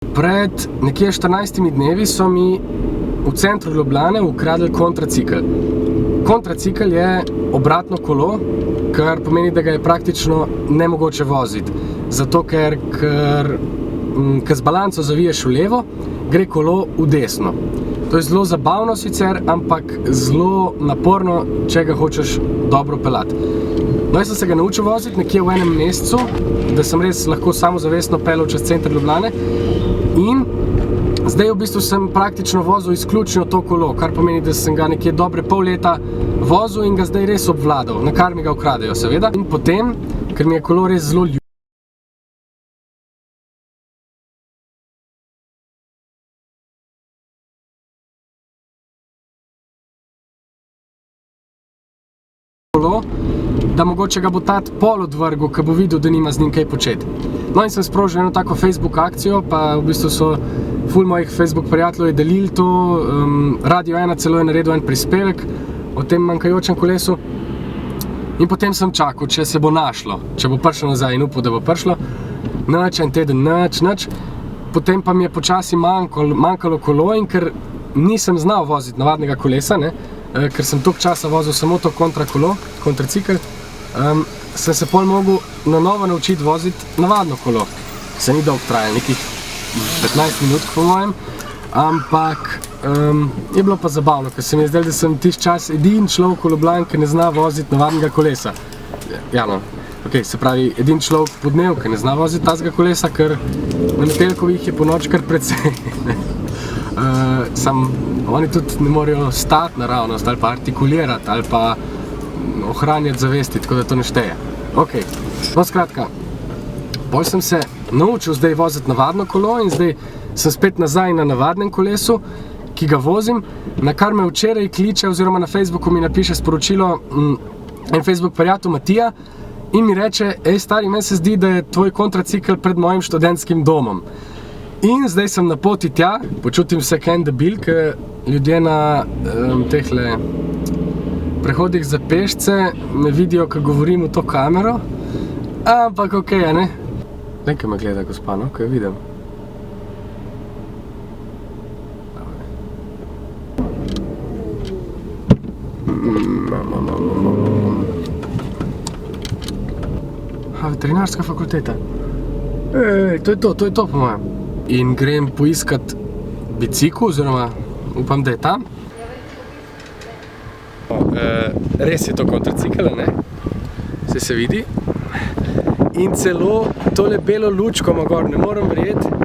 Pred nekje 14 dnevi so mi v centru Ljubljane ukradli kontracikl. Kontracikl je obratno kolo, kar pomeni, da ga je praktično nemogoče voziti. Zato, ker z balanco zaviješ v levo, gre kolo v desno. To je zelo zabavno sicer, ampak zelo naporno, če ga hočeš dobro peljati. No, jaz sem se ga naučil voziti nekje v enem mesecu, da sem res lahko samozavestno peljal čez center Ljubljane. In zdaj v bistvu sem praktično vozil izključno to kolo, kar pomeni, da sem ga nekje dobre pol leta vozil in ga zdaj res obvladal, na kar mi ga ukradejo seveda. In potem, ker mi je kolo res zelo da mogoče ga bo tat pol odvrgel, ko bo videl, da nima z njim kaj početi. No in sem sprožil eno tako Facebook akcijo, pa v bistvu so ful mojih Facebook prijateljev delili to, Radio 1 celo je naredil en prispevek o tem manjkajočem kolesu. In potem sem čakal, če se bo našlo, če bo prišlo nazaj in upal, da bo prišlo. Nič, en teden, nič. Potem pa mi je počasi manjkalo kolo in ker nisem znal voziti navadnega kolesa, ker sem toliko časa vozil samo to kontracikl, sem se pol mogel na novo naučiti voziti navadno kolo. Se ni dolgo trajalo, nekih 15 minut po mojem, ampak je bilo pa zabavno, ker se mi je zdelo, da sem tisti čas edini človek v Ljubljani, ki ne zna voziti navadnega kolesa. Ja, no, ok, se pravi, edini človek po dnevu, ki ne zna voziti tazga kolesa, ker na Metelkovih je po noč kar precej. Oni tudi ne morejo stati naravnost ali pa artikulirati ali pa ohranjati zavesti, tako da to ne šteje. Ok, no skratka, bolj sem se naučil zdaj voziti navadno kolo in zdaj sem spet nazaj na navadnem kolesu, ki ga vozim, na kar me včeraj kliče oziroma na Facebooku mi napiše sporočilo en Facebook prijatelj Matija in mi reče, stari, meni se zdi, da je tvoj kontracikl pred mojim študentskim domom. In zdaj sem na poti tja, počutim se kaj en debil, ker ljudje na tehle prehodih za pešce me vidijo, ko govorim v to kamero, ampak ok, ne? Nekaj me gleda gospa, no, ko jo vidim. Veterinarska fakulteta. To je to po mojem. In grem poiskat bicikl, oziroma upam, da je tam. Res je to kontracikl, ne? Saj se vidi. In celo tole belo lučko ima gor, ne morem verjeti.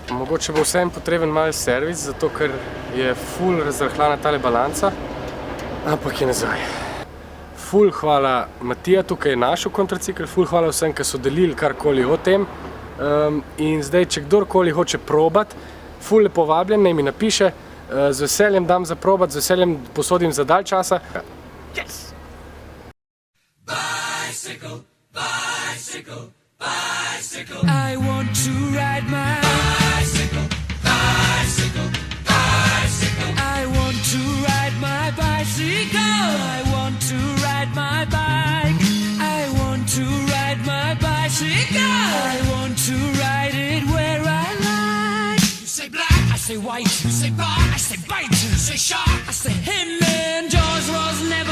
Mogoče bo vsem potreben malo servis, zato ker je ful razrahljana tale balanca, ampak je nazaj. Ful hvala Matija, tukaj je našel kontracikl, ful hvala vsem, ki so delili karkoli o tem. In zdaj, če kdorkoli hoče probat, ful lepo vabljen, naj mi napiše, z veseljem dam za probat, z veseljem posodim za dalj časa. Yes! Bicycle, bicycle, bicycle. I want to ride my bicycle, bicycle, bicycle. I want to ride my bicycle. I want to ride my bike. I want to ride my bicycle. I want to ride it where I like. You say black, I say white. You say bar, I say bite. You say shark, I say him. And Jaws was never